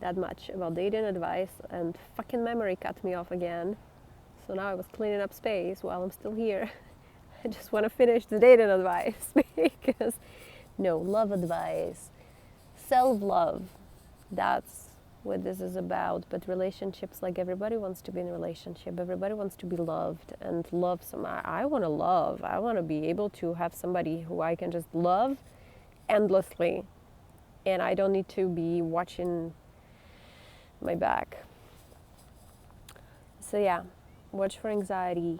that much about dating advice, and fucking memory cut me off again. So now I was cleaning up space while I'm still here. I just want to finish the dating advice because no, love advice, self-love, that's what this is about. But relationships, like, everybody wants to be in a relationship, everybody wants to be loved and love somebody. I want to love, I want to be able to have somebody who I can just love endlessly, and I don't need to be watching my back. So yeah, watch for anxiety,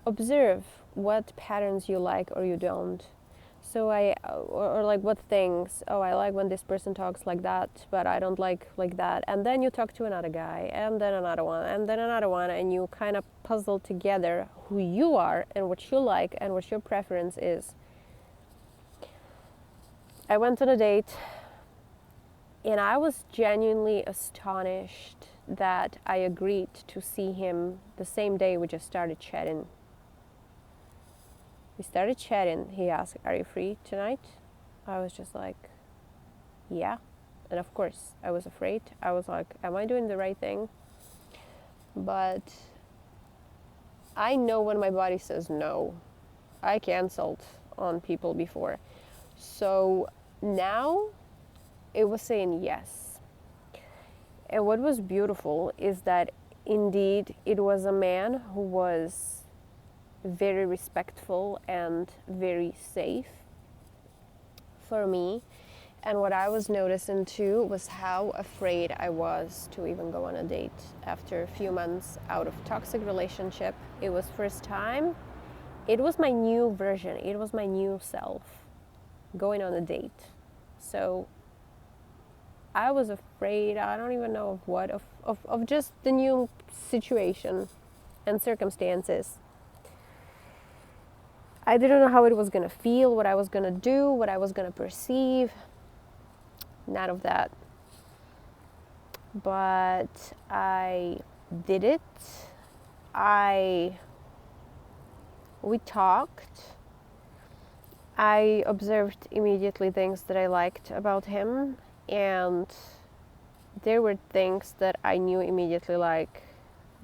observe what patterns you like or you don't. So or like what things, oh, I like when this person talks like that, but I don't like that. And then you talk to another guy, and then another one, and then another one, and you kind of puzzle together who you are and what you like and what your preference is. I went on a date, and I was genuinely astonished that I agreed to see him the same day we just started chatting. We started chatting. He asked, "Are you free tonight?" I was just like, yeah. And of course, I was afraid. I was like, am I doing the right thing? But I know when my body says no. I canceled on people before. So now it was saying yes. And what was beautiful is that indeed it was a man who was very respectful and very safe for me. And what I was noticing too was how afraid I was to even go on a date after a few months out of toxic relationship. It was first time. It was my new version. It was my new self going on a date. So I was afraid, I don't even know of what, of just the new situation and circumstances. I didn't know how it was going to feel, what I was going to do, what I was going to perceive. None of that. But I did it. We talked. I observed immediately things that I liked about him, and there were things that I knew immediately, like,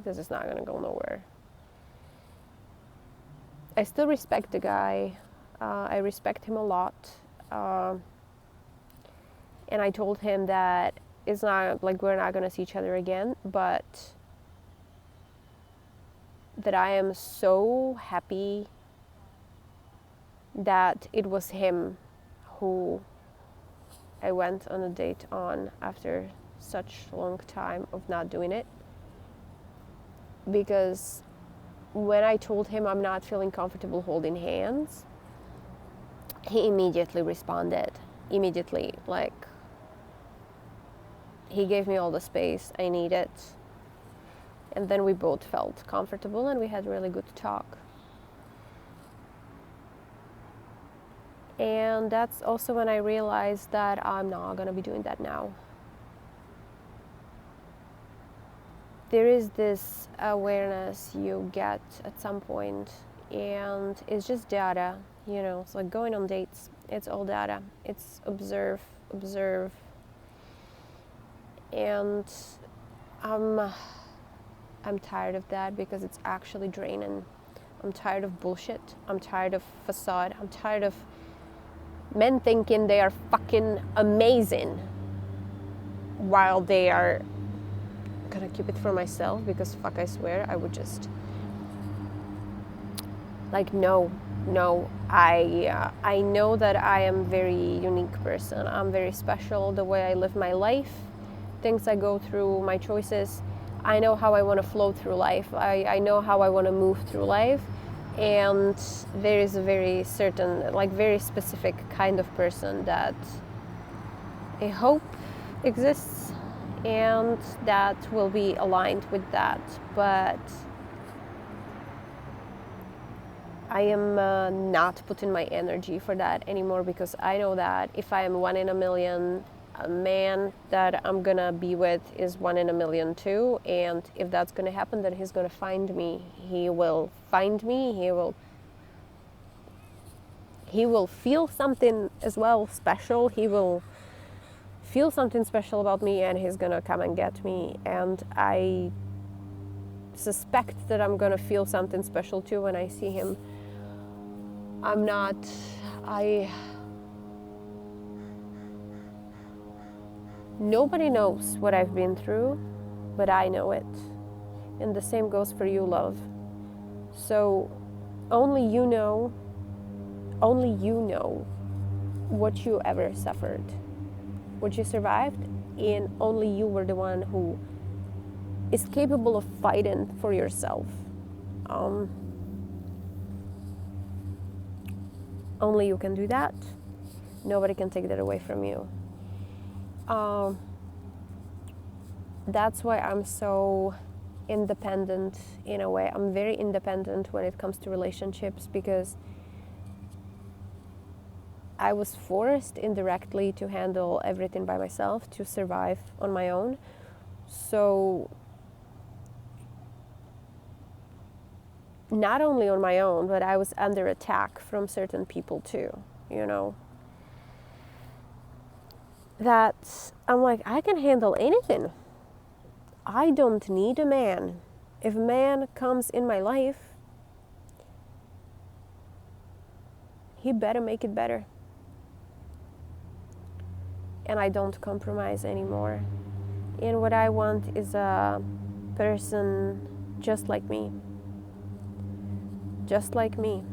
this is not going to go nowhere. I still respect the guy. I respect him a lot. And I told him that it's not like we're not going to see each other again, but that I am so happy that it was him who I went on a date on after such a long time of not doing it. Because when I told him I'm not feeling comfortable holding hands, he immediately responded. Immediately, like, he gave me all the space I needed. And then we both felt comfortable and we had really good talk. And that's also when I realized that I'm not gonna be doing that now. There is this awareness you get at some point, and it's just data, you know. It's like going on dates. It's all data. It's observe. And I'm tired of that because it's actually draining. I'm tired of bullshit. I'm tired of facade. I'm tired of men thinking they are fucking amazing while they are... I'm gonna keep it for myself because fuck, I swear I would just... Like, no. I know that I am a very unique person. I'm very special. The way I live my life, things I go through, my choices, I know how I want to flow through life. I know how I want to move through life. And there is a very certain, like, very specific kind of person that I hope exists and that will be aligned with that. But I am not putting my energy for that anymore, because I know that if I am 1 in a million, a man that I'm gonna be with is 1 in a million too. And if that's gonna happen, then he's gonna find me. He will find me. He will feel something as well special. He will feel something special about me and he's gonna come and get me. And I suspect that I'm gonna feel something special too when I see him. Nobody knows what I've been through, but I know it. And the same goes for you, love. So only you know what you ever suffered, what you survived, and only you were the one who is capable of fighting for yourself. Only you can do that. Nobody can take that away from you. That's why I'm so independent in a way. I'm very independent when it comes to relationships, because I was forced indirectly to handle everything by myself, to survive on my own. So not only on my own, but I was under attack from certain people too, you know. That I'm like, I can handle anything. I don't need a man. If a man comes in my life, he better make it better. And I don't compromise anymore. And what I want is a person just like me. Just like me.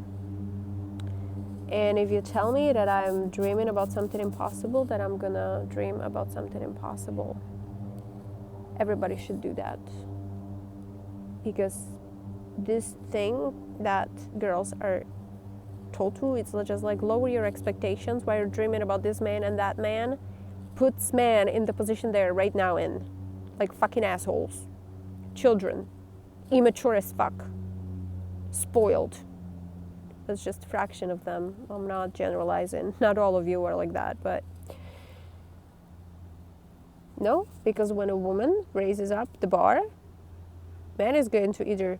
And if you tell me that I'm dreaming about something impossible, then I'm gonna dream about something impossible. Everybody should do that. Because this thing that girls are told to, it's just like lower your expectations while you're dreaming about this man, and that man puts man in the position they're right now in. Like fucking assholes. Children. Immature as fuck. Spoiled. That's just a fraction of them. I'm not generalizing. Not all of you are like that, but no, because when a woman raises up the bar, man is going to either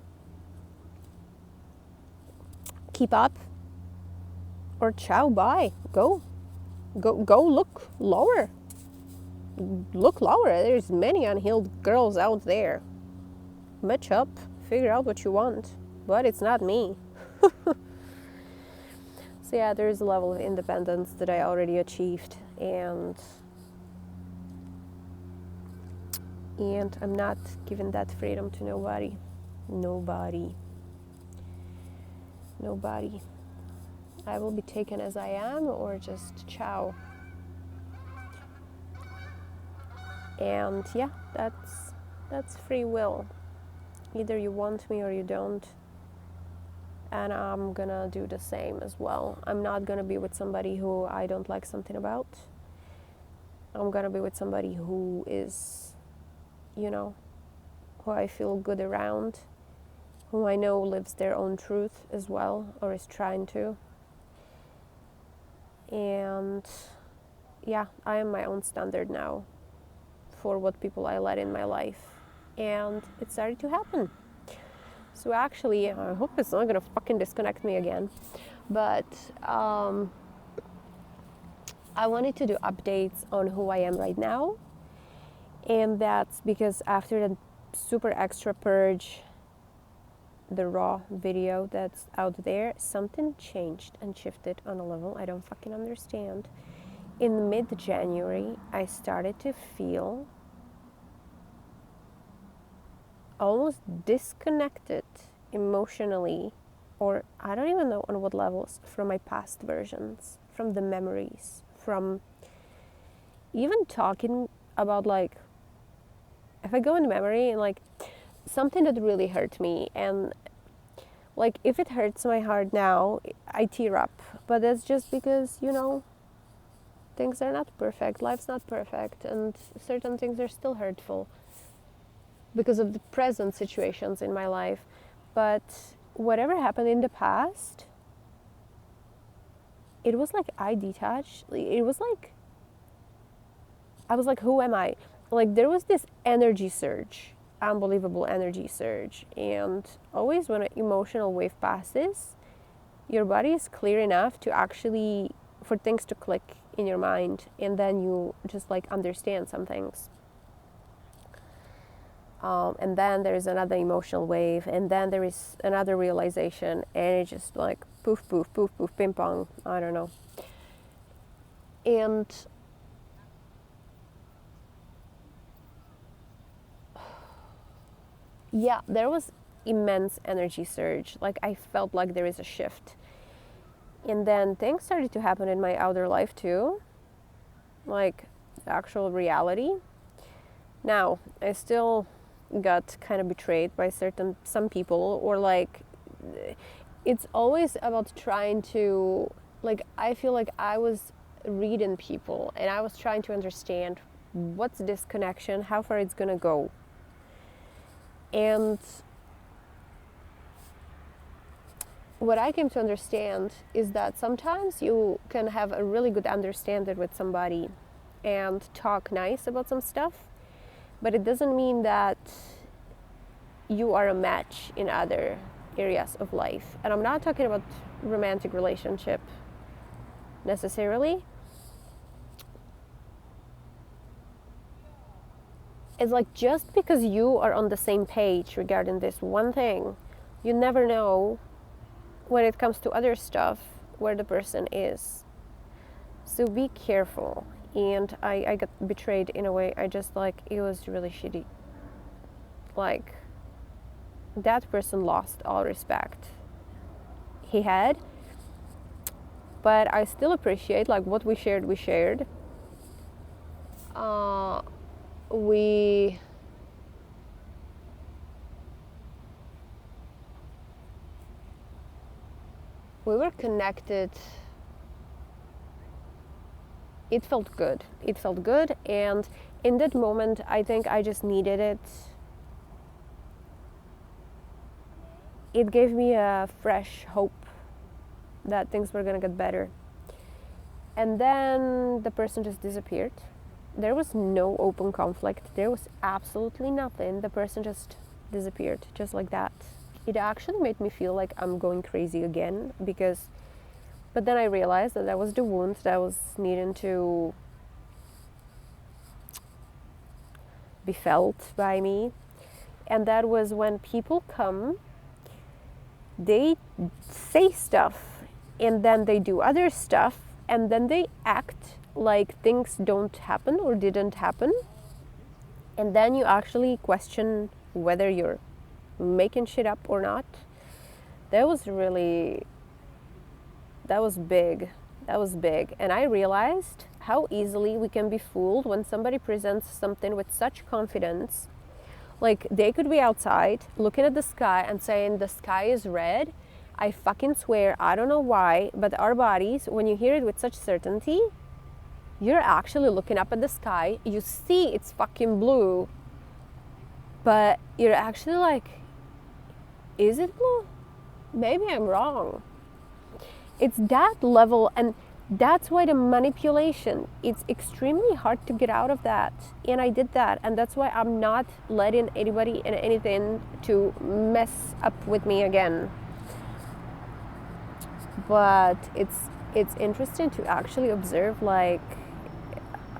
keep up or ciao, bye. Go look lower. Look lower. There's many unhealed girls out there. Match up, figure out what you want, but it's not me. So yeah, there's a level of independence that I already achieved, and I'm not giving that freedom to nobody. I will be taken as I am, or just ciao. And yeah, that's free will. Either you want me or you don't. And I'm gonna do the same as well. I'm not gonna be with somebody who I don't like something about. I'm gonna be with somebody who is, you know, who I feel good around, who I know lives their own truth as well, or is trying to. And yeah, I am my own standard now for what people I let in my life. And it started to happen. So actually, I hope it's not gonna fucking disconnect me again. But I wanted to do updates on who I am right now. And that's because after the super extra purge, the raw video that's out there, something changed and shifted on a level I don't fucking understand. In mid-January, I started to feel almost disconnected emotionally, or I don't even know on what levels, from my past versions, from the memories, from even talking about, like, if I go in memory and like something that really hurt me, and like if it hurts my heart now, I tear up, but that's just because, you know, things are not perfect, life's not perfect, and certain things are still hurtful because of the present situations in my life. But whatever happened in the past, it was like I detached. It was like I was like, who am I? Like there was this energy surge, unbelievable energy surge. And always when an emotional wave passes, your body is clear enough to actually, for things to click in your mind, and then you just like understand some things. And then there is another emotional wave, and then there is another realization, and it's just like poof, poof, poof, poof, ping pong, I don't know. And yeah, there was immense energy surge. Like I felt like there is a shift. And then things started to happen in my outer life too, like actual reality. Now, I still got kind of betrayed by some people, or like it's always about trying to, like, I feel like I was reading people and I was trying to understand what's this connection, how far it's gonna go. And what I came to understand is that sometimes you can have a really good understanding with somebody and talk nice about some stuff, but it doesn't mean that you are a match in other areas of life. And I'm not talking about romantic relationship necessarily. It's like just because you are on the same page regarding this one thing, you never know when it comes to other stuff where the person is. So be careful. And I got betrayed in a way. I just like, it was really shitty. Like, that person lost all respect he had. But I still appreciate like what we shared. We were connected. It felt good. And in that moment, I think I just needed it. It gave me a fresh hope that things were gonna get better. And then the person just disappeared. There was no open conflict. There was absolutely nothing. The person just disappeared, just like that. It actually made me feel like I'm going crazy again, but then I realized that was the wound that was needing to be felt by me. And that was when people come, they say stuff, and then they do other stuff, and then they act like things don't happen or didn't happen. And then you actually question whether you're making shit up or not. That was big. And I realized how easily we can be fooled when somebody presents something with such confidence. Like, they could be outside looking at the sky and saying the sky is red. I fucking swear, I don't know why, but our bodies, when you hear it with such certainty, you're actually looking up at the sky, you see it's fucking blue, but you're actually like, is it blue? Maybe I'm wrong. It's that level, and that's why the manipulation, it's extremely hard to get out of that. And I did that, and that's why I'm not letting anybody and anything to mess up with me again. But it's interesting to actually observe like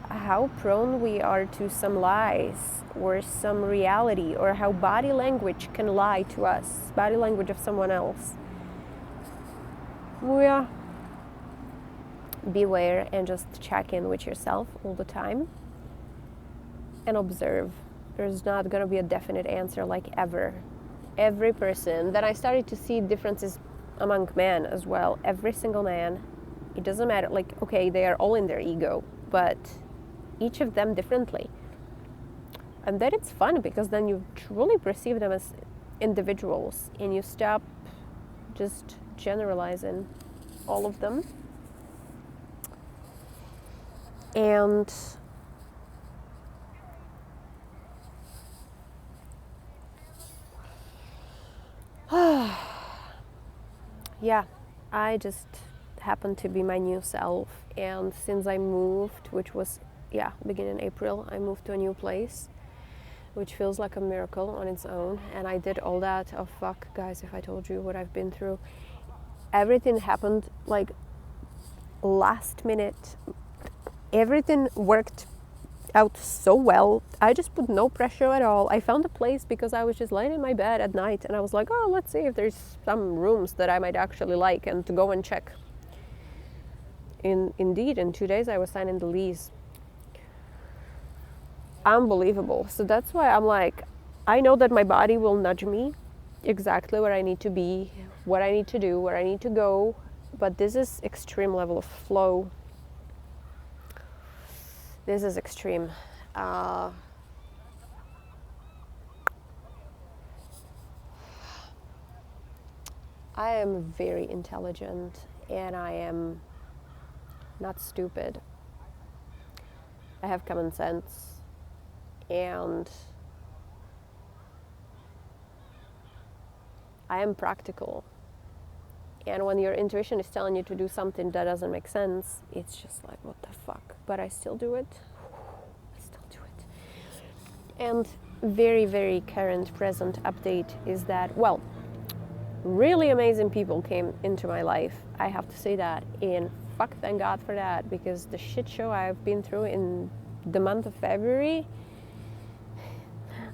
how prone we are to some lies or some reality, or how body language can lie to us, body language of someone else. Yeah. Beware and just check in with yourself all the time and observe. There's not going to be a definite answer like ever. Every person. Then I started to see differences among men as well. Every single man. It doesn't matter. Like, okay, they are all in their ego, but each of them differently. And then it's fun because then you truly perceive them as individuals and you stop just generalizing all of them. And yeah, I just happened to be my new self. And since I moved, which was, beginning April, I moved to a new place, which feels like a miracle on its own. And I did all that. Oh, fuck, guys, if I told you what I've been through. Everything happened like last minute. Everything worked out so well. I just put no pressure at all. I found a place because I was just lying in my bed at night and I was like, oh, let's see if there's some rooms that I might actually like and to go and check. Indeed, in 2 days I was signing the lease. Unbelievable. So that's why I'm like, I know that my body will nudge me exactly where I need to be, what I need to do, where I need to go. But this is extreme level of flow. This is extreme. I am very intelligent and I am not stupid. I have common sense and I am practical. And when your intuition is telling you to do something that doesn't make sense, it's just like, what the fuck? But I still do it. I still do it. And very, very current, present update is that, well, really amazing people came into my life. I have to say that. And fuck, thank God for that, because the shit show I've been through in the month of February,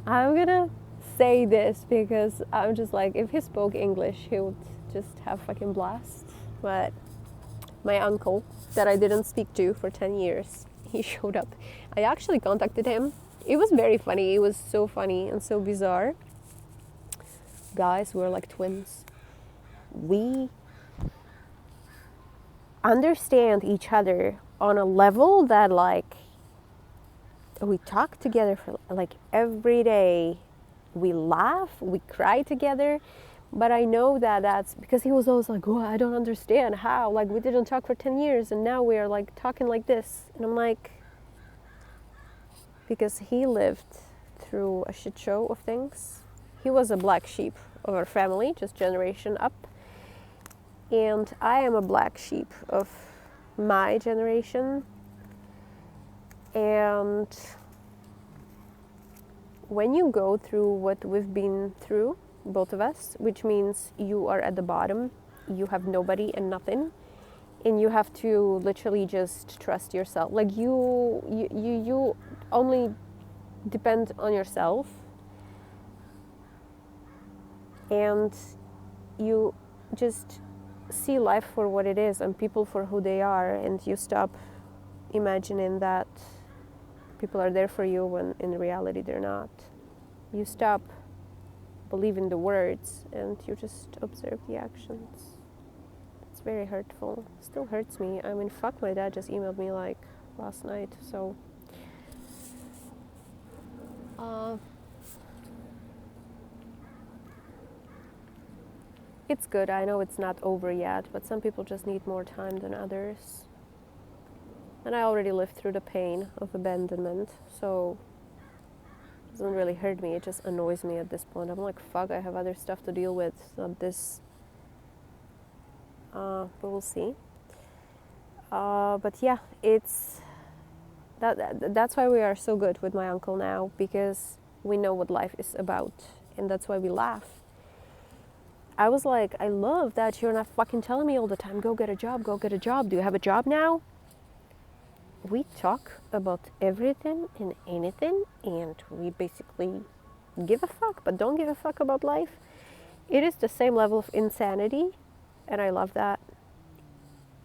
I'm gonna say this because I'm just like, if he spoke English, he would just have fucking blast. But my uncle that I didn't speak to for 10 years, he showed up. I actually contacted him. It was very funny. It was so funny and so bizarre. Guys, we're like twins. We understand each other on a level that, like, we talk together for like every day. We laugh, we cry together. But I know that that's because he was always like, oh, I don't understand how. Like, we didn't talk for 10 years and now we are like talking like this. And I'm like, because he lived through a shit show of things. He was a black sheep of our family, just generation up. And I am a black sheep of my generation. And when you go through what we've been through, both of us, which means you are at the bottom, you have nobody and nothing, and you have to literally just trust yourself. Like you only depend on yourself, and you just see life for what it is and people for who they are, and you stop imagining that people are there for you when in reality they're not. You stop believing the words and you just observe the actions. It's very hurtful. Still hurts me. I mean, fuck, my dad just emailed me like last night, so it's good. I know it's not over yet, but some people just need more time than others. And I already lived through the pain of abandonment, so it doesn't really hurt me. It just annoys me at this point. I'm like, fuck, I have other stuff to deal with, not this. But we'll see. But yeah, it's that's why we are so good with my uncle now, because we know what life is about, and that's why we laugh. I was like, I love that you're not fucking telling me all the time, go get a job, go get a job. Do you have a job now? We talk about everything and anything, and we basically give a fuck, but don't give a fuck about life. It is the same level of insanity, and I love that.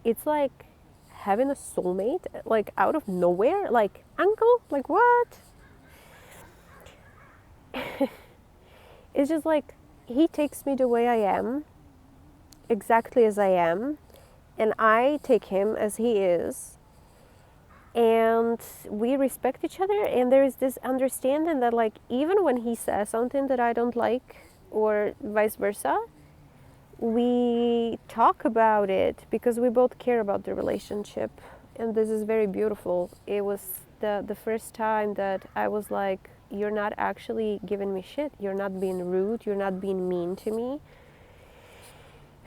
It's like having a soulmate, like out of nowhere, like, uncle, like, what? It's just like, he takes me the way I am, exactly as I am, and I take him as he is, and we respect each other, and there is this understanding that, like, even when he says something that I don't like, or vice versa, we talk about it because we both care about the relationship, and this is very beautiful. It was the first time that I was like, you're not actually giving me shit, you're not being rude, you're not being mean to me.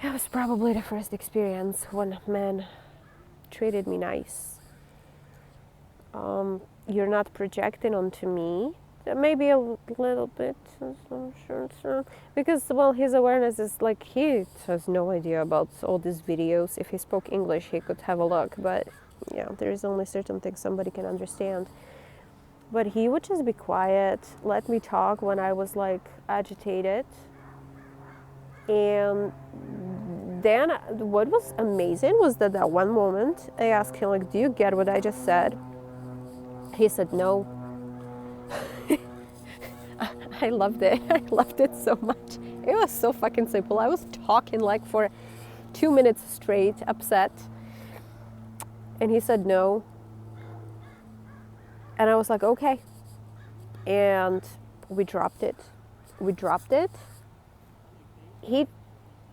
It was probably the first experience when a man treated me nice. You're not projecting onto me. Maybe a little bit, I'm sure. Because, well, his awareness is like, he has no idea about all these videos. If he spoke English, he could have a look. But yeah, there is only certain things somebody can understand. But he would just be quiet, let me talk when I was like agitated. And then what was amazing was that at one moment I asked him like, do you get what I just said? He said no. I loved it. I loved it so much. It was so fucking simple. I was talking like for 2 minutes straight, upset. And he said no. And I was like, okay. And we dropped it. We dropped it.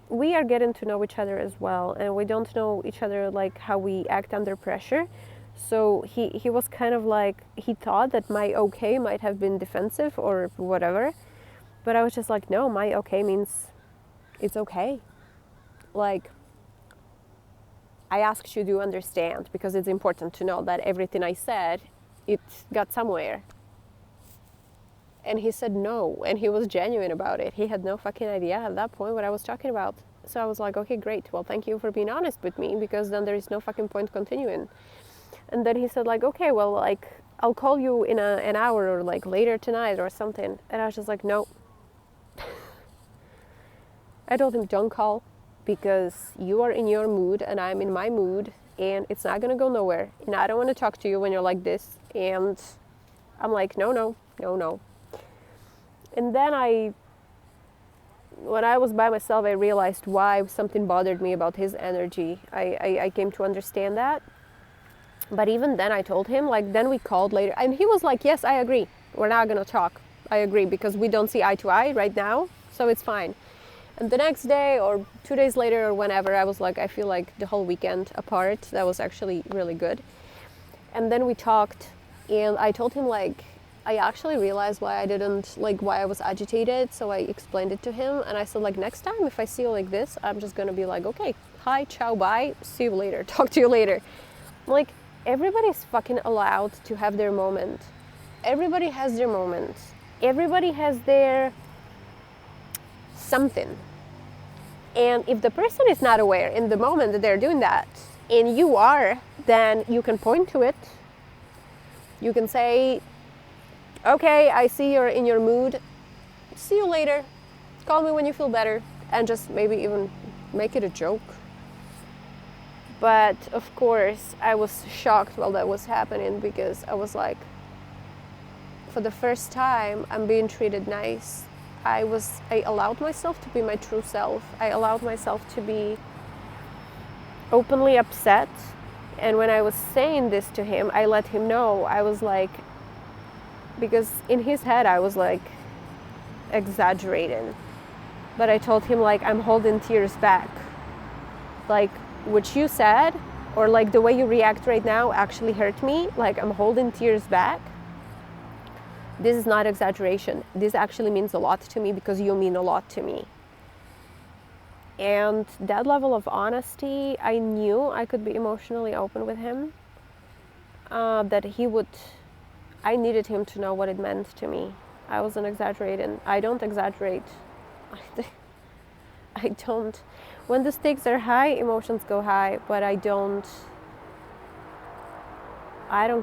We are getting to know each other as well, and we don't know each other like how we act under pressure. So he was kind of like, he thought that my okay might have been defensive or whatever. But I was just like, no, my okay means it's okay. Like, I asked you to understand because it's important to know that everything I said, it got somewhere. And he said no, and he was genuine about it. He had no fucking idea at that point what I was talking about. So I was like, okay, great. Well, thank you for being honest with me, because then there is no fucking point continuing. And then he said like, okay, well, like, I'll call you in an hour or like later tonight or something. And I was just like, no. I told him, don't call, because you are in your mood and I'm in my mood, and it's not gonna go nowhere. And I don't want to talk to you when you're like this. And I'm like, no. And then when I was by myself, I realized why something bothered me about his energy. I came to understand that. But even then I told him, like, then we called later. And he was like, yes, I agree. We're not going to talk. I agree, because we don't see eye to eye right now. So it's fine. And the next day or 2 days later or whenever, I was like, I feel like the whole weekend apart, that was actually really good. And then we talked, and I told him, like, I actually realized why I was agitated. So I explained it to him, and I said, like, next time if I see you like this, I'm just gonna be like, okay, hi, ciao, bye, see you later, talk to you later. Like, everybody's fucking allowed to have their moment. Everybody has their moment. Everybody has their something. And if the person is not aware in the moment that they're doing that, and you are, then you can point to it. You can say, okay, I see you're in your mood. See you later. Call me when you feel better. And just maybe even make it a joke. But of course, I was shocked while that was happening, because I was like, for the first time, I'm being treated nice. I allowed myself to be my true self. I allowed myself to be openly upset. And when I was saying this to him, I let him know. I was like, because in his head I was like exaggerating, but I told him, like, I'm holding tears back. Like, what you said, or like the way you react right now actually hurt me. Like, I'm holding tears back. This is not exaggeration. This actually means a lot to me, because you mean a lot to me. And that level of honesty, I knew I could be emotionally open with him, that I needed him to know what it meant to me. I wasn't exaggerating. I don't exaggerate. I don't. When the stakes are high, emotions go high, but I don't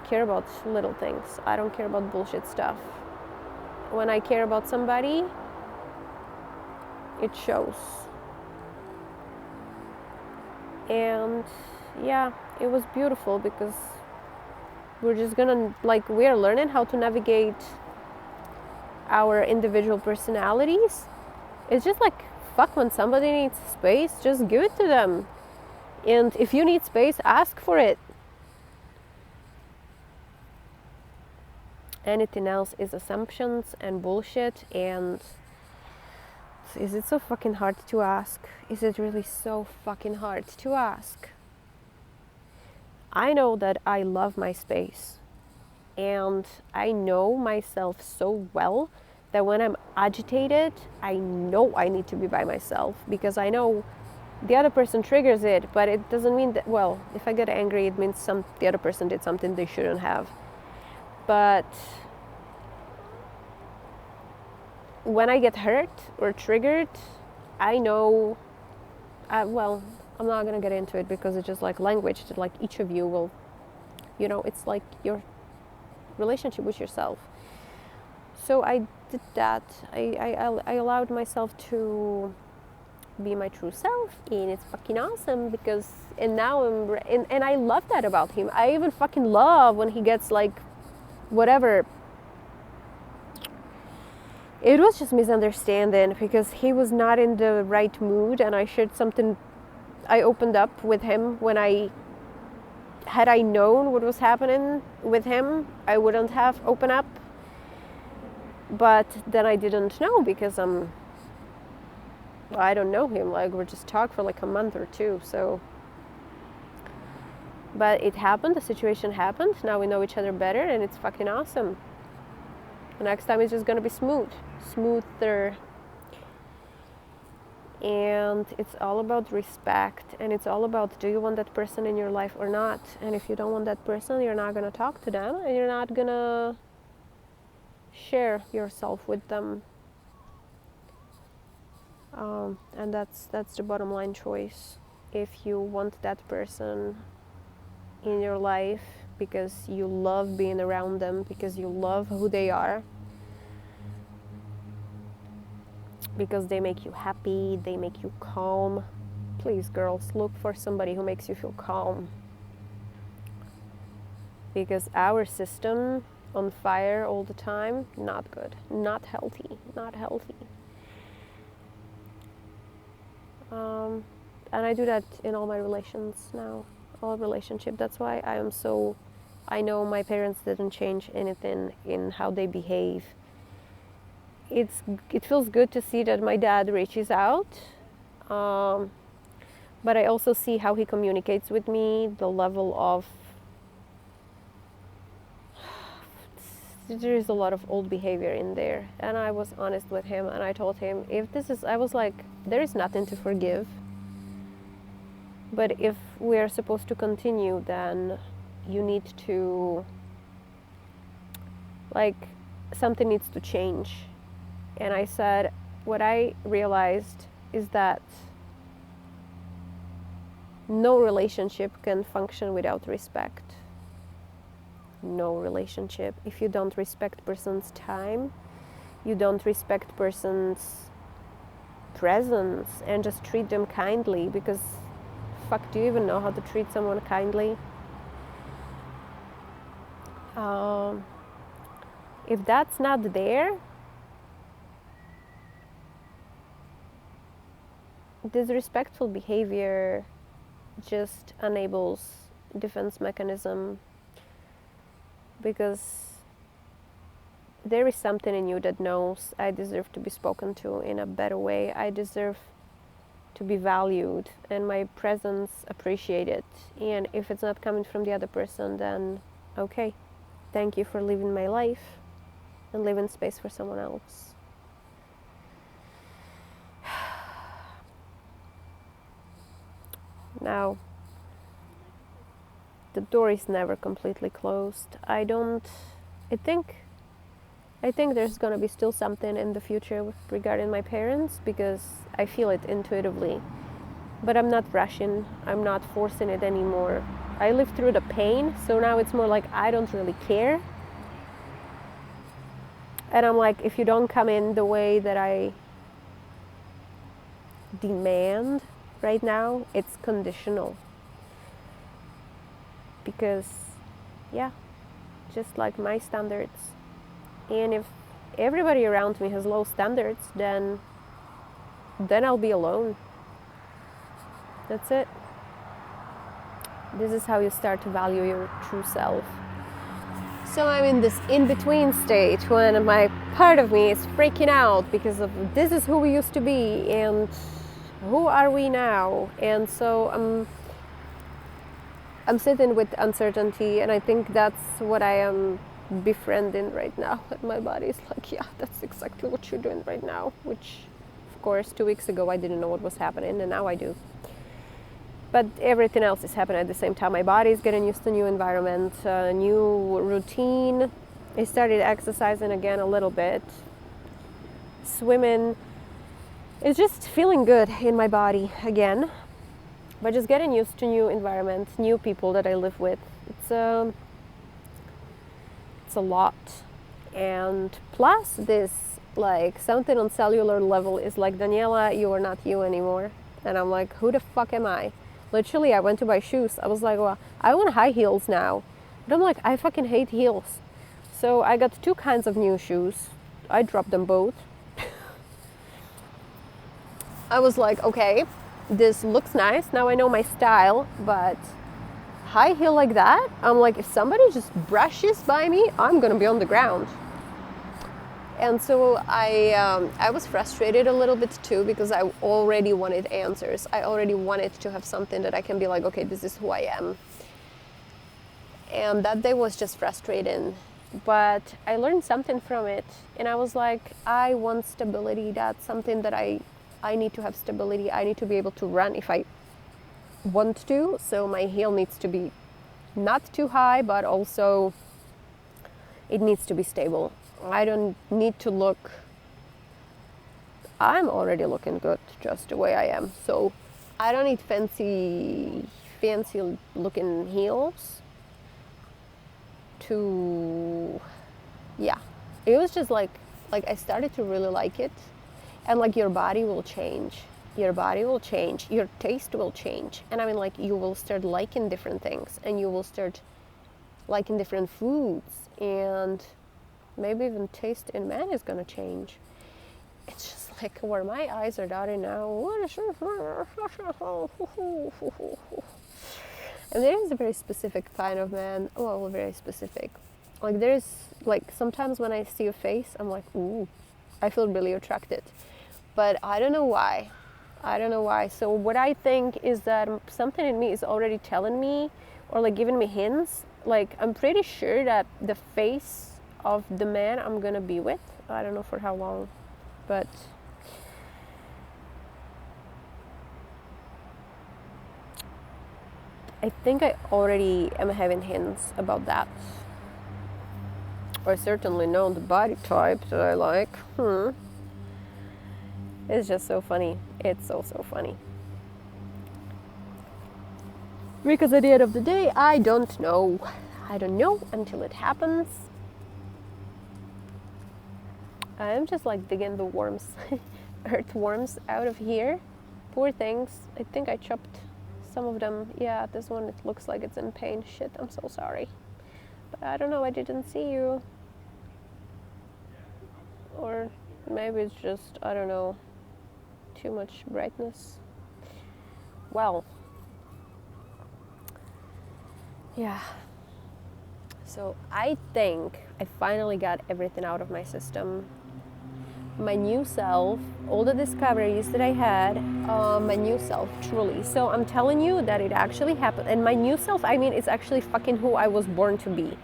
care about little things. I don't care about bullshit stuff. When I care about somebody, it shows. And yeah, it was beautiful, because we're just gonna, like, we are learning how to navigate our individual personalities. It's just like, fuck, when somebody needs space, just give it to them. And if you need space, ask for it. Anything else is assumptions and bullshit. And is it so fucking hard to ask? Is it really so fucking hard to ask? I know that I love my space, and I know myself so well that when I'm agitated, I know I need to be by myself, because I know the other person triggers it, but it doesn't mean that, well, if I get angry, it means the other person did something they shouldn't have. But when I get hurt or triggered, I know, well, I'm not gonna get into it, because it's just like language, like each of you will You know, it's like your relationship with yourself. So I did that. I allowed myself to be my true self, and it's fucking awesome because, and now and I love that about him. I even fucking love when he gets like whatever. It was just misunderstanding because he was not in the right mood, and I shared something. I opened up with him when had I known what was happening with him, I wouldn't have opened up. But then I didn't know because I don't know him. Like, we just talked for like a month or two, so. But it happened. The situation happened. Now we know each other better, and it's fucking awesome. The next time it's just gonna be smoother. And it's all about respect, and it's all about, do you want that person in your life or not? And if you don't want that person, you're not gonna talk to them, and you're not gonna share yourself with them. And that's the bottom line choice. If you want that person in your life because you love being around them, because you love who they are, because they make you happy, they make you calm, please, girls, look for somebody who makes you feel calm. Because our system on fire all the time, not good, not healthy. And I do that in all my relations now, all relationship. That's why I know my parents didn't change anything in how they behave. It feels good to see that my dad reaches out, but I also see how he communicates with me, the level of, there is a lot of old behavior in there. And I was honest with him, and I told him, I was like, there is nothing to forgive. But if we are supposed to continue, then you need to, like, something needs to change. And I said, what I realized is that no relationship can function without respect. No relationship. If you don't respect person's time, you don't respect person's presence, and just treat them kindly, because fuck, do you even know how to treat someone kindly? If that's not there, disrespectful behavior just enables defense mechanism, because there is something in you that knows, I deserve to be spoken to in a better way. I deserve to be valued and my presence appreciated. And if it's not coming from the other person, then okay, thank you for living my life and leaving space for someone else. Now, the door is never completely closed. I think there's gonna be still something in the future regarding my parents, because I feel it intuitively. But I'm not rushing. I'm not forcing it anymore. I lived through the pain, so now it's more like I don't really care. And I'm like, if you don't come in the way that I demand right now, it's conditional. Because, yeah, just like my standards. And if everybody around me has low standards, then I'll be alone. That's it. This is how you start to value your true self. So I'm in this in-between stage when my part of me is freaking out because of this is who we used to be and who are we now. And so I'm sitting with uncertainty, and I think that's what I am befriending right now. And my body is like, yeah, that's exactly what you're doing right now, which of course 2 weeks ago I didn't know what was happening, and now I do. But everything else is happening at the same time. My body is getting used to new environment, new routine. I started exercising again a little bit, swimming. It's just feeling good in my body again, but just getting used to new environment, new people that I live with. it's a lot. And plus this, like, something on cellular level is like, Daniela, you are not you anymore. And I'm like, who the fuck am I? Literally, I went to buy shoes. I was like, well, I want high heels now. But I'm like, I fucking hate heels. So I got 2 kinds of new shoes. I dropped them both. I was like, okay, this looks nice. Now I know my style, but high heel like that, I'm like, if somebody just brushes by me, I'm gonna be on the ground. And so I was frustrated a little bit too, because I already wanted answers. I already wanted to have something that I can be like, okay, this is who I am. And that day was just frustrating. But I learned something from it. And I was like, I want stability. That's something that I need to have stability. I need to be able to run if I want to. So my heel needs to be not too high, but also it needs to be stable. I don't need to look, I'm already looking good just the way I am. So I don't need fancy looking heels to, yeah. It was just like I started to really like it. And like, your body will change. Your body will change. Your taste will change. And I mean, like, you will start liking different things, and you will start liking different foods, and maybe even taste in men is gonna change. It's just like where my eyes are dotted now. And there is a very specific kind of man. Well, very specific. Like, there's, like, sometimes when I see a face, I'm like, ooh, I feel really attracted. But I don't know why. I don't know why. So what I think is that something in me is already telling me, or like giving me hints. Like, I'm pretty sure that the face of the man I'm gonna be with, I don't know for how long, but I think I already am having hints about that. Or certainly know the body type that I like. It's just so funny. It's so funny. Because at the end of the day, I don't know. I don't know until it happens. I'm just like digging the worms, earthworms out of here. Poor things. I think I chopped some of them. Yeah, this one, it looks like it's in pain. Shit, I'm so sorry. But I don't know, I didn't see you. Or maybe it's just, I don't know, too much brightness. Well, yeah. So I think I finally got everything out of my system. My new self, all the discoveries that I had, my new self, truly. So I'm telling you that it actually happened. And my new self, I mean, it's actually fucking who I was born to be.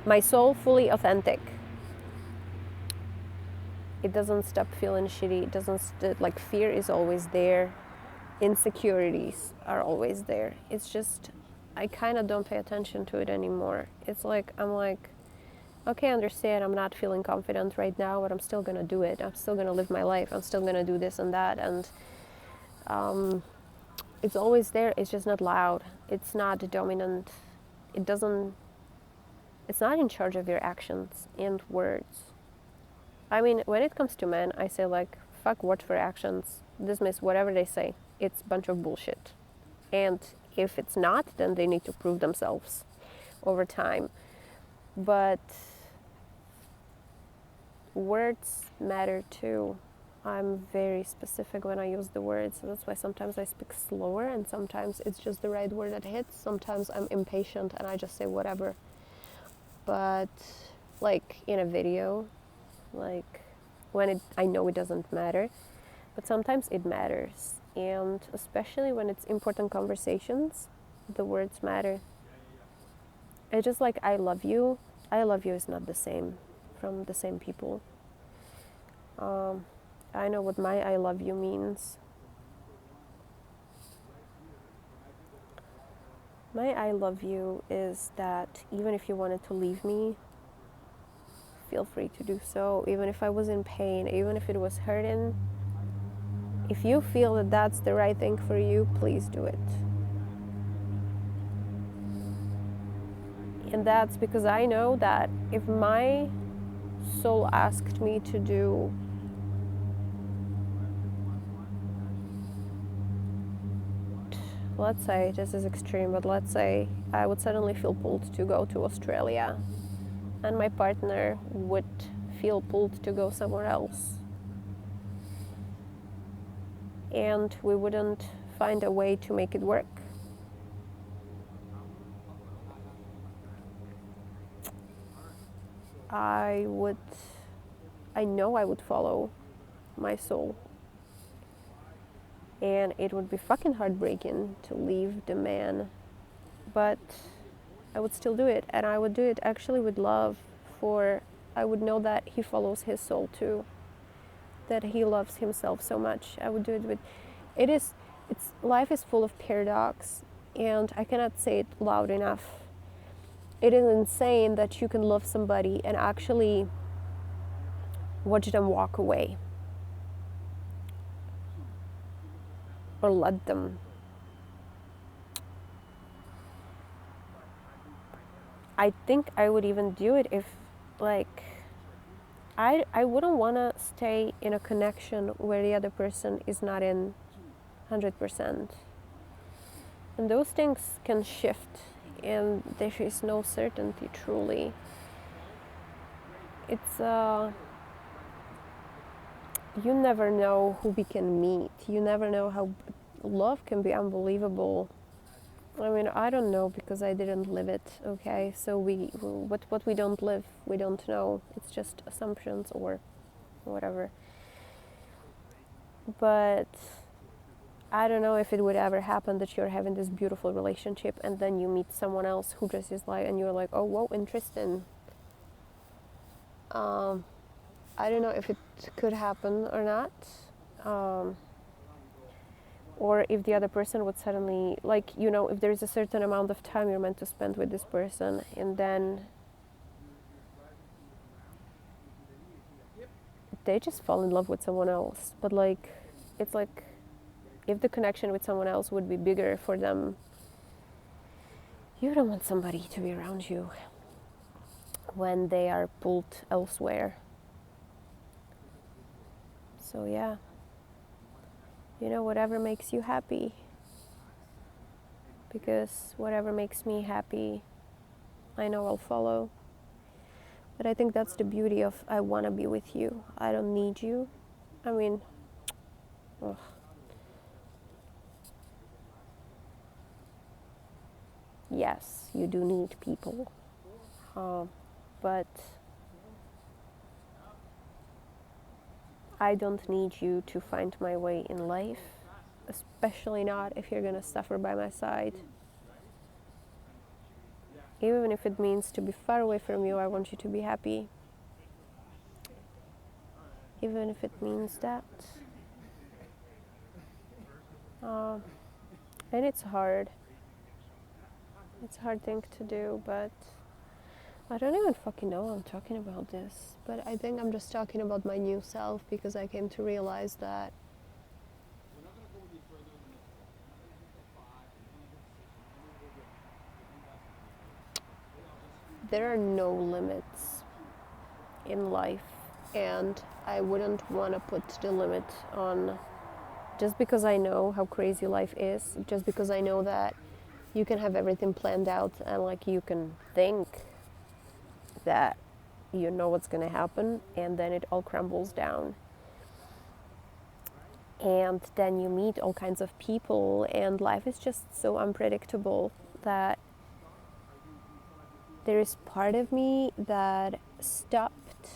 My soul, fully authentic. It doesn't stop feeling shitty. It doesn't, like, fear is always there. Insecurities are always there. It's just, I kind of don't pay attention to it anymore. It's like, I'm like, okay, I understand I'm not feeling confident right now, but I'm still gonna do it. I'm still gonna live my life. I'm still gonna do this and that. And it's always there. It's just not loud. It's not dominant. It's not in charge of your actions and words. I mean, when it comes to men, I say, like, fuck words for actions. Dismiss whatever they say. It's a bunch of bullshit. And if it's not, then they need to prove themselves over time. But words matter too. I'm very specific when I use the words. So that's why sometimes I speak slower, and sometimes it's just the right word that hits. Sometimes I'm impatient and I just say whatever. But like in a video, like when I know it doesn't matter, but sometimes it matters. And especially when it's important conversations, the words matter. It's just like I love you is not the same from the same people. I know what my I love you means. My I love you is that even if you wanted to leave me, feel free to do so. Even if I was in pain, even if it was hurting, if you feel that that's the right thing for you, please do it. And that's because I know that if my soul asked me to do let's say, this is extreme, but let's say I would suddenly feel pulled to go to Australia and my partner would feel pulled to go somewhere else. And we wouldn't find a way to make it work. I know I would follow my soul. And it would be fucking heartbreaking to leave the man, but I would still do it, and I would do it actually with love, for I would know that he follows his soul too, that he loves himself so much. I would do it with, it's life is full of paradox, and I cannot say it loud enough. It is insane that you can love somebody and actually watch them walk away or let them. I think I would even do it if, like, I wouldn't want to stay in a connection where the other person is not in 100%. And those things can shift, and there is no certainty truly. It's you never know who we can meet. You never know how love can be unbelievable. I mean, I don't know because I didn't live it, okay? So what we don't live, we don't know. It's just assumptions or whatever. But I don't know if it would ever happen that you're having this beautiful relationship and then you meet someone else who just is like, and you're like, oh, whoa, interesting. I don't know if it could happen or not. Or if the other person would suddenly, like, you know, if there's a certain amount of time you're meant to spend with this person, and then they just fall in love with someone else. But, like, it's like, if the connection with someone else would be bigger for them, you don't want somebody to be around you when they are pulled elsewhere. So, yeah. You know, whatever makes you happy, because whatever makes me happy, I know I'll follow. But I think that's the beauty of I want to be with you. I don't need you. I mean, ugh. Yes, you do need people, but I don't need you to find my way in life, especially not if you're gonna suffer by my side. Even if it means to be far away from you, I want you to be happy. Even if it means that. And it's hard. It's a hard thing to do, but I don't even fucking know I'm talking about this. But I think I'm just talking about my new self because I came to realize that there are no limits in life, and I wouldn't want to put the limit on just because I know how crazy life is, just because I know that you can have everything planned out and, like, you can think that you know what's going to happen, and then it all crumbles down. And then you meet all kinds of people, and life is just so unpredictable that there is part of me that stopped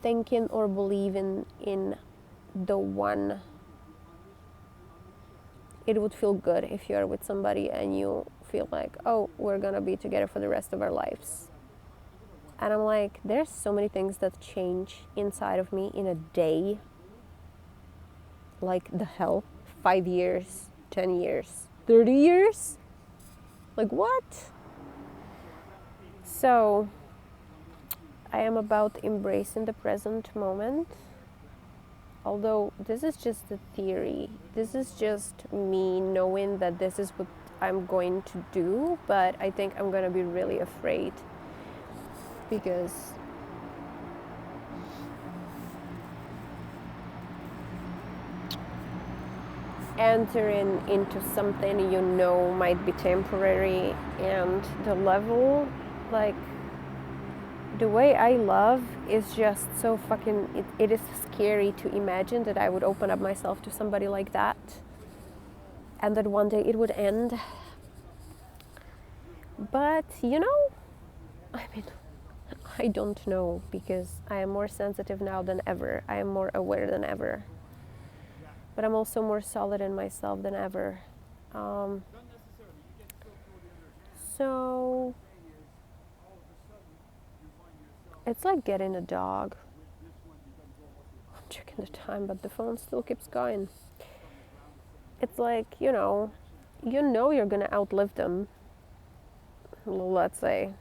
thinking or believing in the one. It would feel good if you're with somebody and you feel like, oh, we're gonna be together for the rest of our lives. And I'm like, there's so many things that change inside of me in a day. Like, the hell? 5 years, 10 years, 30 years? Like, what? So, I am about embracing the present moment. Although this is just a theory. This is just me knowing that this is what I'm going to do, but I think I'm going to be really afraid because entering into something you know might be temporary, and the level, like, the way I love is just so fucking, it is scary to imagine that I would open up myself to somebody like that and that one day it would end. But you know, I mean, I don't know, because I am more sensitive now than ever. I am more aware than ever. But I'm also more solid in myself than ever. So it's like getting a dog. I'm checking the time, but the phone still keeps going. It's like, you're gonna outlive them. Let's say.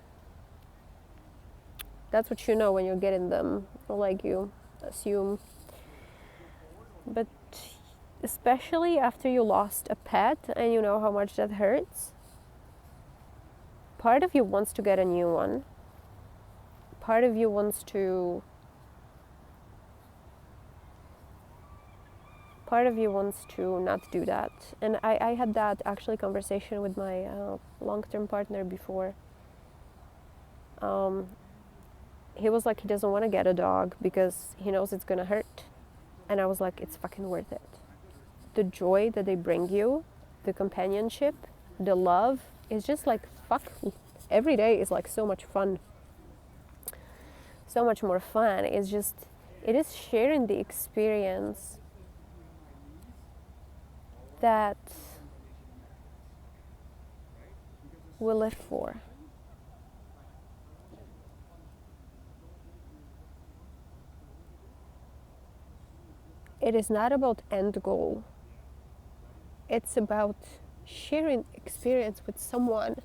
That's what you know when you're getting them, or like you assume. But especially after you lost a pet and you know how much that hurts, part of you wants to get a new one. Part of you wants to not do that. And I had that actually conversation with my long-term partner before. He was like, he doesn't want to get a dog because he knows it's gonna hurt. And I was like, it's fucking worth it. The joy that they bring you, the companionship, the love, is just like, fuck, every day is like so much fun. So much more fun. It is sharing the experience that we live for. It is not about end goal. It's about sharing experience with someone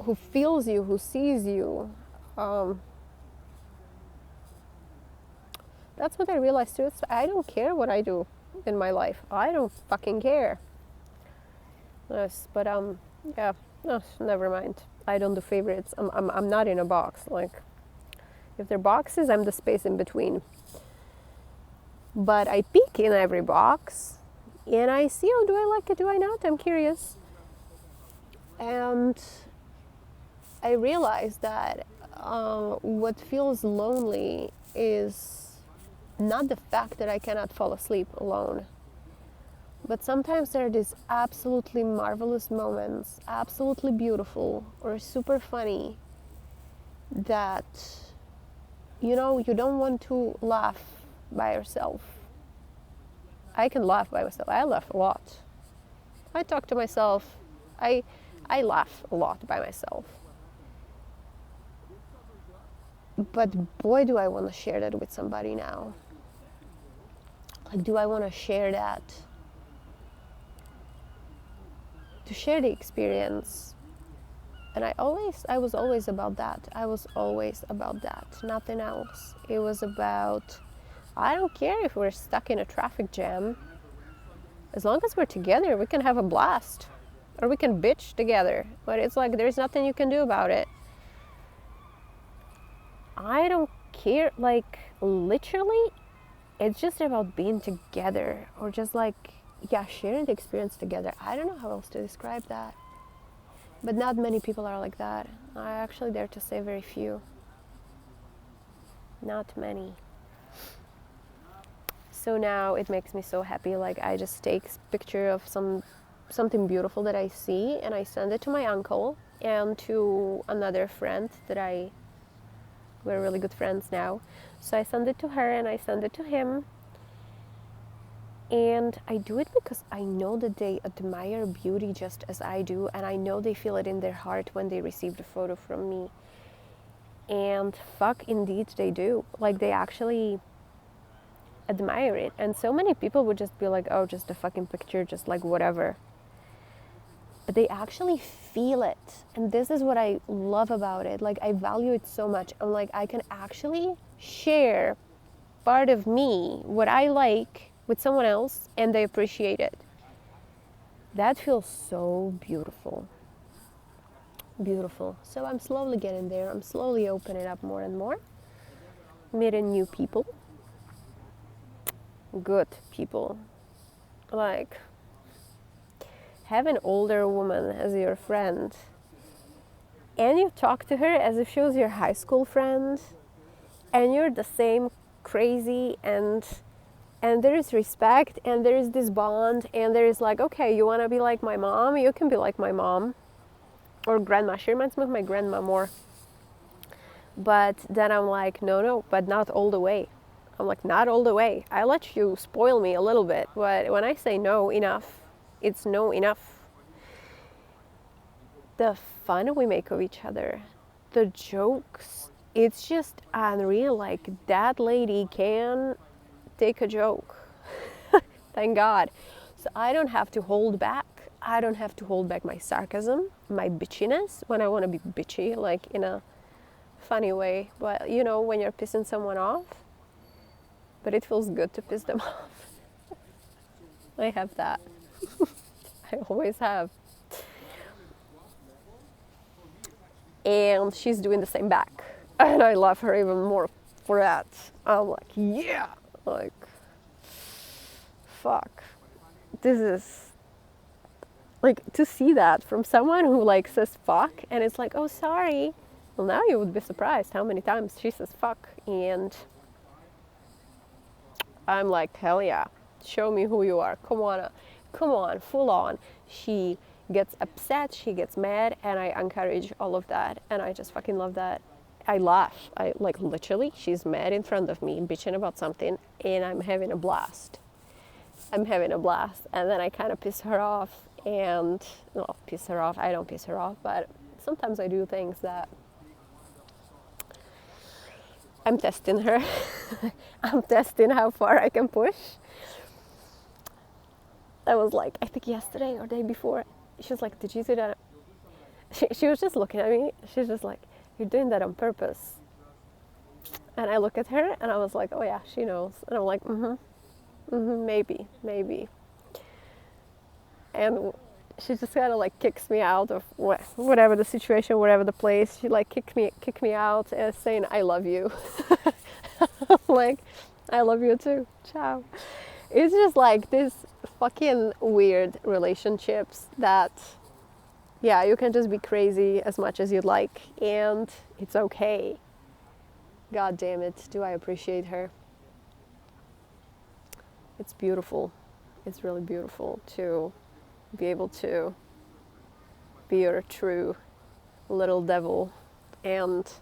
who feels you, who sees you. That's what I realized too. I don't care what I do in my life. I don't fucking care. Yes, but yeah, no, never mind. I don't do favorites. I'm not in a box. Like, if they're boxes, I'm the space in between. But I peek in every box, and I see, oh, do I like it? Do I not? I'm curious. And I realized that what feels lonely is not the fact that I cannot fall asleep alone, but sometimes there are these absolutely marvelous moments, absolutely beautiful or super funny, that you don't want to laugh by yourself. I can laugh by myself. I laugh a lot. I talk to myself. I laugh a lot by myself. But boy, do I want to share that with somebody now. Like, do I want to share that? To share the experience. And I was always about that. I was always about that. Nothing else. It was about, I don't care if we're stuck in a traffic jam. As long as we're together, we can have a blast. Or we can bitch together. But it's like, there's nothing you can do about it. I don't care, like, literally, it's just about being together, or just like, yeah, sharing the experience together. I don't know how else to describe that. But not many people are like that. I actually dare to say very few. Not many. So now it makes me so happy. Like, I just take a picture of something beautiful that I see, and I send it to my uncle and to another friend that we're really good friends now. So I send it to her and I send it to him. And I do it because I know that they admire beauty just as I do, and I know they feel it in their heart when they receive the photo from me. And fuck, indeed they do. Like, they actually admire it. And so many people would just be like, oh, just a fucking picture, just like whatever. But they actually feel it. And this is what I love about it. Like, I value it so much. I'm like, I can actually share part of me, what I like, with someone else and they appreciate it. That feels so beautiful. Beautiful. So I'm slowly getting there. I'm slowly opening up more and more, meeting new people, good people. Like have an older woman as your friend and you talk to her as if she was your high school friend and you're the same crazy, and there is respect and there is this bond and there is like, okay, you want to be like my mom, you can be like my mom or grandma. She reminds me of my grandma more. But then I'm like, no, but not all the way. I'm like, not all the way. I let you spoil me a little bit, but when I say no enough, it's no enough. The fun we make of each other, the jokes, it's just unreal. Like that lady can take a joke. Thank God. So I don't have to hold back. I don't have to hold back my sarcasm, my bitchiness when I want to be bitchy, like in a funny way. But you know, when you're pissing someone off, but it feels good to piss them off. I have that. I always have. And she's doing the same back. And I love her even more for that. I'm like, yeah, like, fuck. This is, like, to see that from someone who, like, says fuck, and it's like, oh, sorry. Well, now you would be surprised how many times she says fuck. And I'm like, hell yeah, show me who you are. Come on, full on. She gets upset, she gets mad, and I encourage all of that. And I just fucking love that. I laugh. I like literally, she's mad in front of me, bitching about something, and I'm having a blast. And then I kind of piss her off, and well, piss her off. I don't piss her off, but sometimes I do things that I'm testing her. I'm testing how far I can push. I was like, I think yesterday or day before, she was like, did you do that? She was just looking at me. She's just like, you're doing that on purpose. And I look at her and I was like, oh yeah, she knows. And I'm like, maybe. And she just kind of like kicks me out of whatever the situation, whatever the place. She like kicked me out, saying, I love you. Like, I love you too. Ciao. It's just like this fucking weird relationships that, yeah, you can just be crazy as much as you'd like, and it's okay. God damn it, do I appreciate her. It's beautiful. It's really beautiful to be able to be your true little devil, and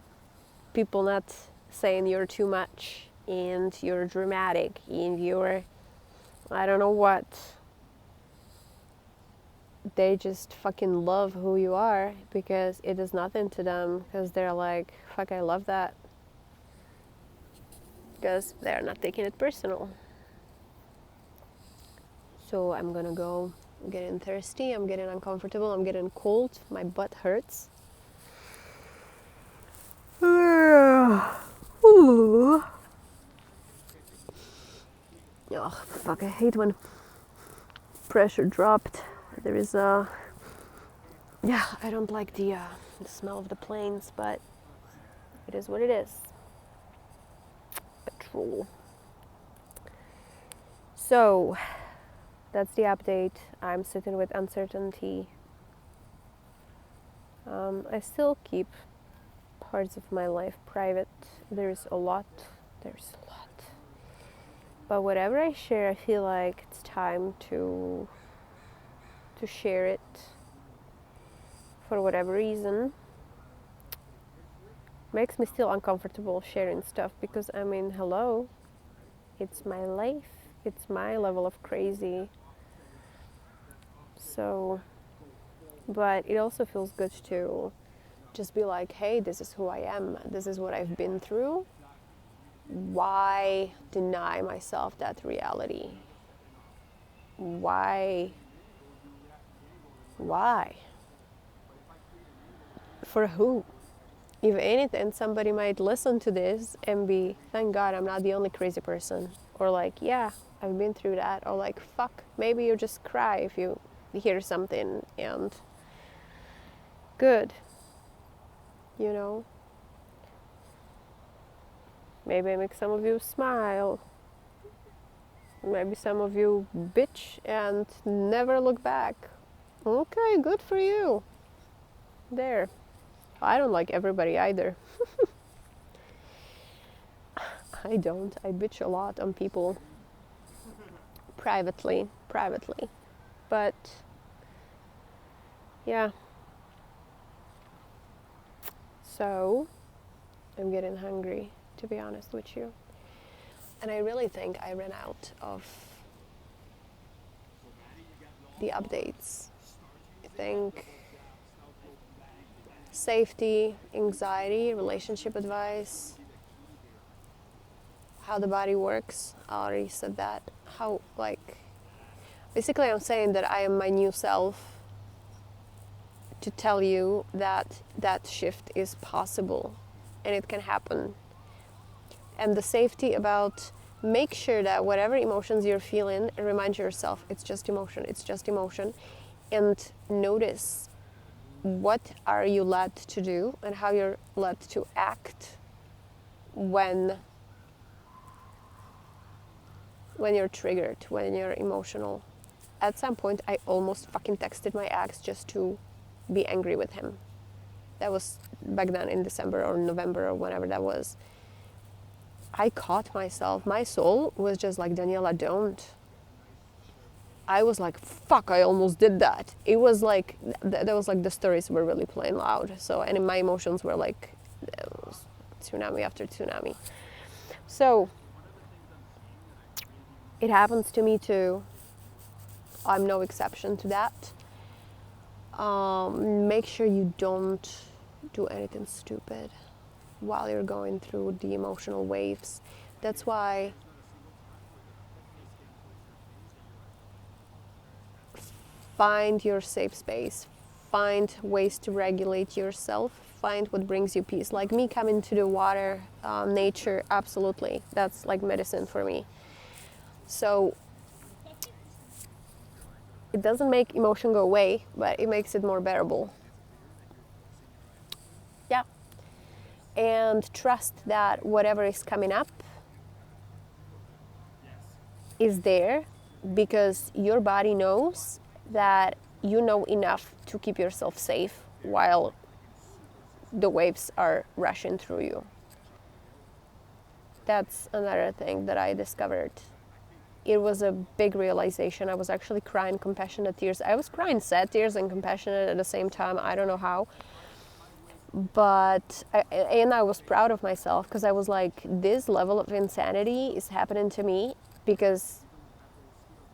people not saying you're too much and you're dramatic and you're I don't know what. They just fucking love who you are because it is nothing to them, because they're like, fuck, I love that. Because they're not taking it personal. So I'm gonna go. I'm getting thirsty, I'm getting uncomfortable, I'm getting cold, my butt hurts. Ooh. Oh, fuck, I hate when pressure dropped. There is a... Yeah, I don't like the smell of the planes, but it is what it is. Petrol. So, that's the update. I'm sitting with uncertainty. I still keep parts of my life private. There's a lot. But whatever I share, I feel like it's time to share it for whatever reason. Makes me still uncomfortable sharing stuff because, I mean, hello, it's my life, it's my level of crazy. So, but it also feels good to just be like, hey, this is who I am, this is what I've been through. Why deny myself that reality? Why? For who? If anything, somebody might listen to this and be, thank God I'm not the only crazy person. or like, yeah, I've been through that, or like, fuck, maybe you just cry if you hear something, and good, you know. Maybe I make some of you smile. Maybe some of you bitch and never look back. Okay, good for you. There. I don't like everybody either. I don't. I bitch a lot on people privately. But yeah. So I'm getting hungry, to be honest with you. And I really think I ran out of the updates. I think safety, anxiety, relationship advice, how the body works. I already said that. How, like, basically, I'm saying that I am my new self to tell you that that shift is possible and it can happen. And the safety about make sure that whatever emotions you're feeling, remind yourself it's just emotion, and notice what are you led to do and how you're led to act when you're triggered, when you're emotional. At some point, I almost fucking texted my ex just to be angry with him. That was back then in December or November or whenever that was. I caught myself. My soul was just like, Daniela, don't. I was like, fuck, I almost did that. It was like, that was like the stories were really playing loud. So, and my emotions were like, tsunami after tsunami. So, it happens to me too. I'm no exception to that. Make sure you don't do anything stupid while you're going through the emotional waves. That's why find your safe space, find ways to regulate yourself, find what brings you peace. Like me coming to the water, nature, absolutely. That's like medicine for me. So it doesn't make emotion go away, but it makes it more bearable. Yeah. And trust that whatever is coming up is there because your body knows that you know enough to keep yourself safe while the waves are rushing through you. That's another thing that I discovered. It was a big realization. I was actually crying compassionate tears. I was crying sad tears and compassionate at the same time. I don't know how. But I was proud of myself because I was like, this level of insanity is happening to me because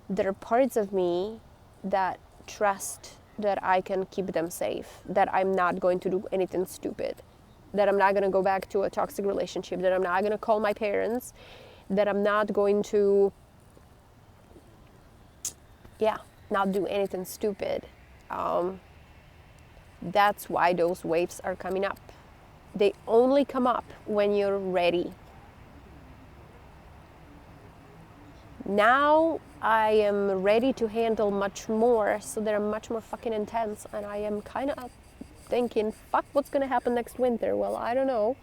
there are parts of me that trust that I can keep them safe, that I'm not going to do anything stupid, that I'm not going to go back to a toxic relationship, that I'm not going to call my parents, that I'm not going to, not do anything stupid. That's why those waves are coming up. They only come up when you're ready. Now I am ready to handle much more, so they're much more fucking intense, and I am kind of thinking, fuck, what's gonna happen next winter? Well, I don't know.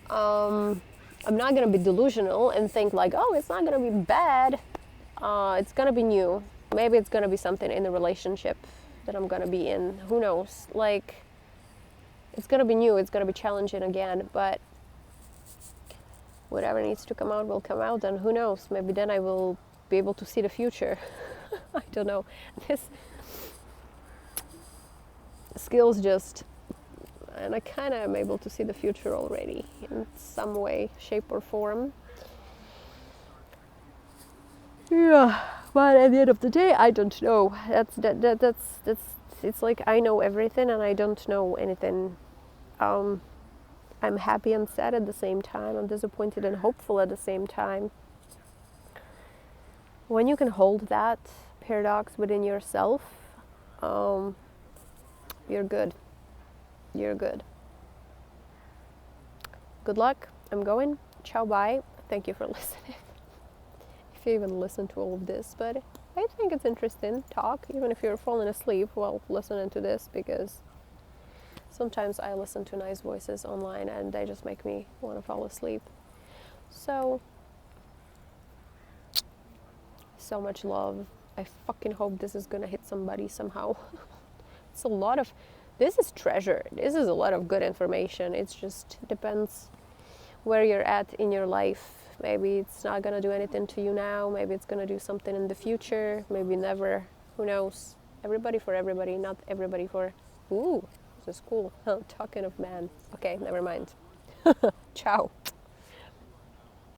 I'm not gonna be delusional and think like, oh, it's not gonna be bad. It's gonna be new. Maybe it's gonna be something in the relationship that I'm gonna be in. Who knows? Like, it's gonna be new. It's gonna be challenging again, but whatever needs to come out will come out, and who knows, maybe then I will be able to see the future. I don't know. This skills just, and I kind of am able to see the future already in some way, shape or form. Yeah, but at the end of the day, I don't know. That's it's like I know everything and I don't know anything. I'm happy and sad at the same time. I'm disappointed and hopeful at the same time. When you can hold that paradox within yourself, you're good. You're good. Good luck. I'm going. Ciao, bye. Thank you for listening. if you even listen to all of this, but I think it's interesting talk, even if you're falling asleep while listening to this, because sometimes I listen to nice voices online and they just make me want to fall asleep. So much love. I fucking hope this is gonna hit somebody somehow. It's a lot of, this is treasure. This is a lot of good information. It just depends where you're at in your life. Maybe it's not gonna do anything to you now. Maybe it's gonna do something in the future. Maybe never. Who knows? Everybody for everybody, not everybody for. Ooh, this is cool. Talking of man. Okay, never mind. Ciao.